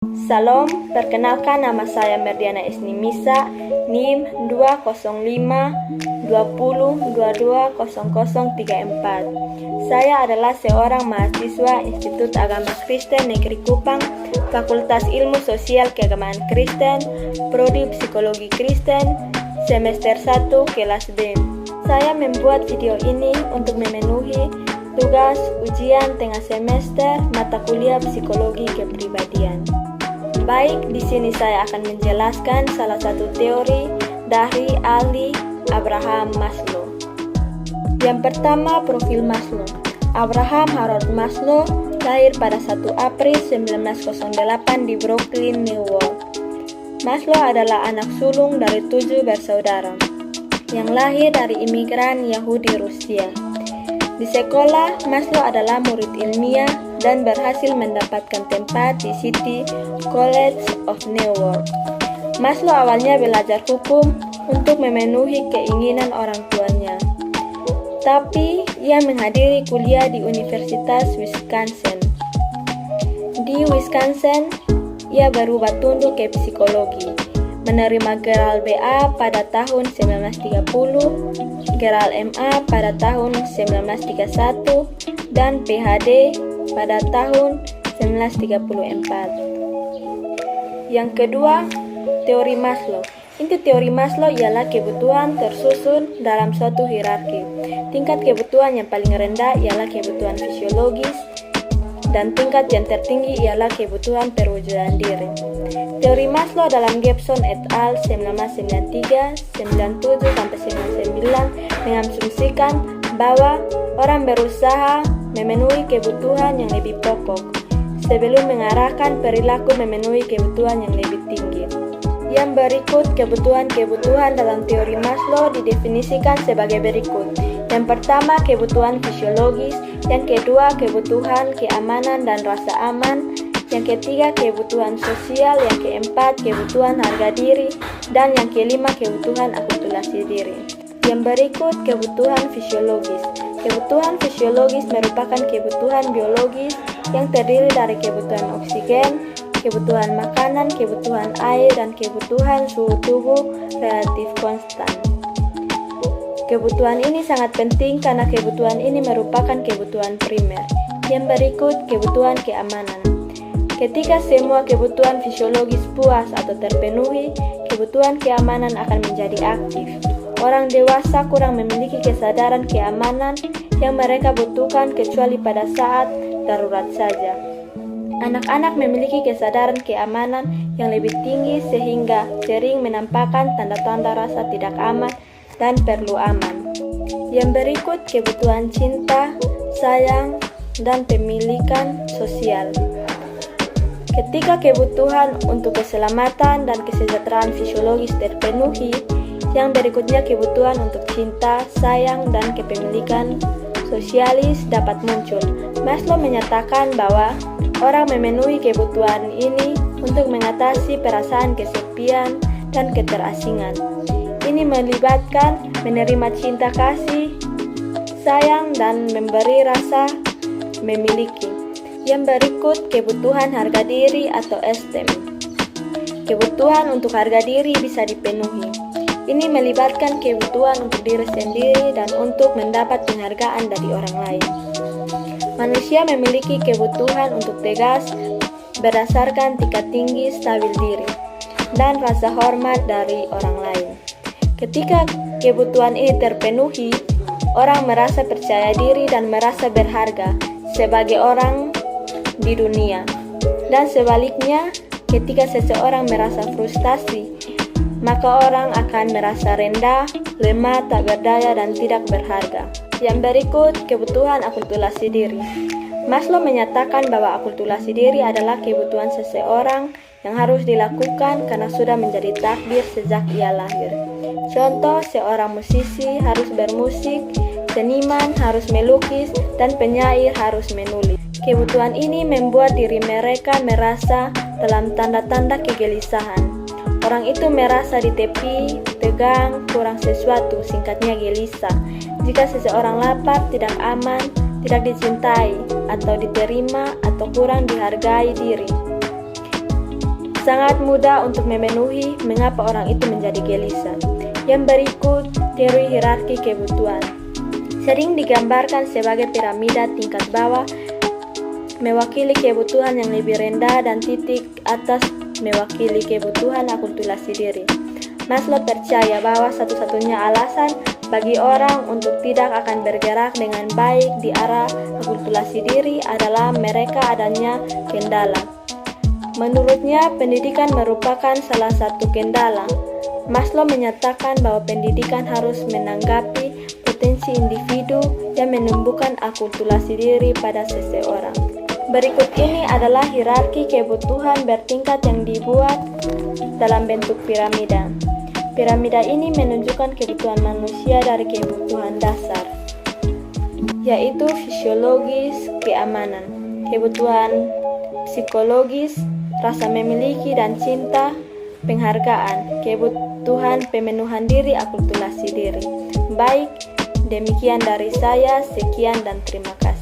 Salam, perkenalkan nama saya Merdiana Esnimisa, NIM 205-2022-0034. Saya adalah seorang mahasiswa Institut Agama Kristen Negeri Kupang, Fakultas Ilmu Sosial Keagamaan Kristen, Prodi Psikologi Kristen, semester 1 kelas B. Saya membuat video ini untuk memenuhi tugas ujian tengah semester mata kuliah Psikologi Kepribadian. Baik, di sini saya akan menjelaskan salah satu teori dari ahli Abraham Maslow. Yang pertama, profil Maslow. Abraham Harold Maslow lahir pada 1 April 1908 di Brooklyn, New York. Maslow adalah anak sulung dari 7 bersaudara yang lahir dari imigran Yahudi Rusia. Di sekolah, Maslow adalah murid ilmiah dan berhasil mendapatkan tempat di City College of New York. Maslow awalnya belajar hukum untuk memenuhi keinginan orang tuanya. Tapi, ia menghadiri kuliah di Universitas Wisconsin. Di Wisconsin, ia berubah tunduk ke psikologi, menerima gelar BA pada tahun 1930, gelar MA pada tahun 1931, dan PhD pada tahun 1934. Yang kedua, teori Maslow. Inti teori Maslow ialah kebutuhan tersusun dalam suatu hierarki. Tingkat kebutuhan yang paling rendah ialah kebutuhan fisiologis, dan tingkat yang tertinggi ialah kebutuhan perwujudan diri. Teori Maslow dalam Gibson et al. 1993-97-99 mengasumsikan bahwa orang berusaha memenuhi kebutuhan yang lebih pokok sebelum mengarahkan perilaku memenuhi kebutuhan yang lebih tinggi. Yang berikut kebutuhan-kebutuhan dalam teori Maslow didefinisikan sebagai berikut. Yang pertama, kebutuhan fisiologis. Yang kedua, kebutuhan keamanan dan rasa aman. Yang ketiga, kebutuhan sosial. Yang keempat, kebutuhan harga diri. Dan yang kelima, kebutuhan akulturasi diri. Yang berikut, kebutuhan fisiologis. Kebutuhan fisiologis merupakan kebutuhan biologis yang terdiri dari kebutuhan oksigen, kebutuhan makanan, kebutuhan air, dan kebutuhan suhu tubuh relatif konstan. Kebutuhan ini sangat penting karena kebutuhan ini merupakan kebutuhan primer. Yang berikut, kebutuhan keamanan. Ketika semua kebutuhan fisiologis puas atau terpenuhi, kebutuhan keamanan akan menjadi aktif. Orang dewasa kurang memiliki kesadaran keamanan yang mereka butuhkan kecuali pada saat darurat saja. Anak-anak memiliki kesadaran keamanan yang lebih tinggi sehingga sering menampakkan tanda-tanda rasa tidak aman dan perlu aman. Yang berikut, kebutuhan cinta, sayang, dan pemilikan sosial. Ketika kebutuhan untuk keselamatan dan kesejahteraan fisiologis terpenuhi, yang berikutnya kebutuhan untuk cinta, sayang, dan kepemilikan sosialis dapat muncul. Maslow menyatakan bahwa orang memenuhi kebutuhan ini untuk mengatasi perasaan kesepian dan keterasingan. Ini melibatkan menerima cinta kasih, sayang, dan memberi rasa memiliki. Yang berikut, kebutuhan harga diri atau esteem. Kebutuhan untuk harga diri bisa dipenuhi. Ini melibatkan kebutuhan untuk diri sendiri dan untuk mendapat penghargaan dari orang lain. Manusia memiliki kebutuhan untuk tegas berdasarkan tingkat tinggi stabil diri dan rasa hormat dari orang lain. Ketika kebutuhan ini terpenuhi, orang merasa percaya diri dan merasa berharga sebagai orang di dunia. Dan sebaliknya, ketika seseorang merasa frustasi, maka orang akan merasa rendah, lemah, tak berdaya, dan tidak berharga. Yang berikut, kebutuhan akulturasi diri. Maslow menyatakan bahwa akulturasi diri adalah kebutuhan seseorang yang harus dilakukan karena sudah menjadi takdir sejak ia lahir. Contoh, seorang musisi harus bermusik, seniman harus melukis, dan penyair harus menulis. Kebutuhan ini membuat diri mereka merasa dalam tanda-tanda kegelisahan. Orang itu merasa di tepi, tegang, kurang sesuatu, singkatnya gelisah. Jika seseorang lapar, tidak aman, tidak dicintai, atau diterima, atau kurang dihargai diri. Sangat mudah untuk memenuhi mengapa orang itu menjadi gelisah. Yang berikut, teori hierarki kebutuhan. Sering digambarkan sebagai piramida tingkat bawah mewakili kebutuhan yang lebih rendah dan titik atas mewakili kebutuhan akulturasi diri. Maslow percaya bahwa satu-satunya alasan bagi orang untuk tidak akan bergerak dengan baik di arah akulturasi diri adalah mereka adanya kendala. Menurutnya, pendidikan merupakan salah satu kendala. Maslow menyatakan bahwa pendidikan harus menanggapi potensi individu yang menumbuhkan akulturasi diri pada seseorang. Berikut ini adalah hierarki kebutuhan bertingkat yang dibuat dalam bentuk piramida. Piramida ini menunjukkan kebutuhan manusia dari kebutuhan dasar, yaitu fisiologis, keamanan, kebutuhan psikologis, rasa memiliki dan cinta, penghargaan, kebutuhan pemenuhan diri, akulturasi diri. Baik, demikian dari saya, sekian dan terima kasih.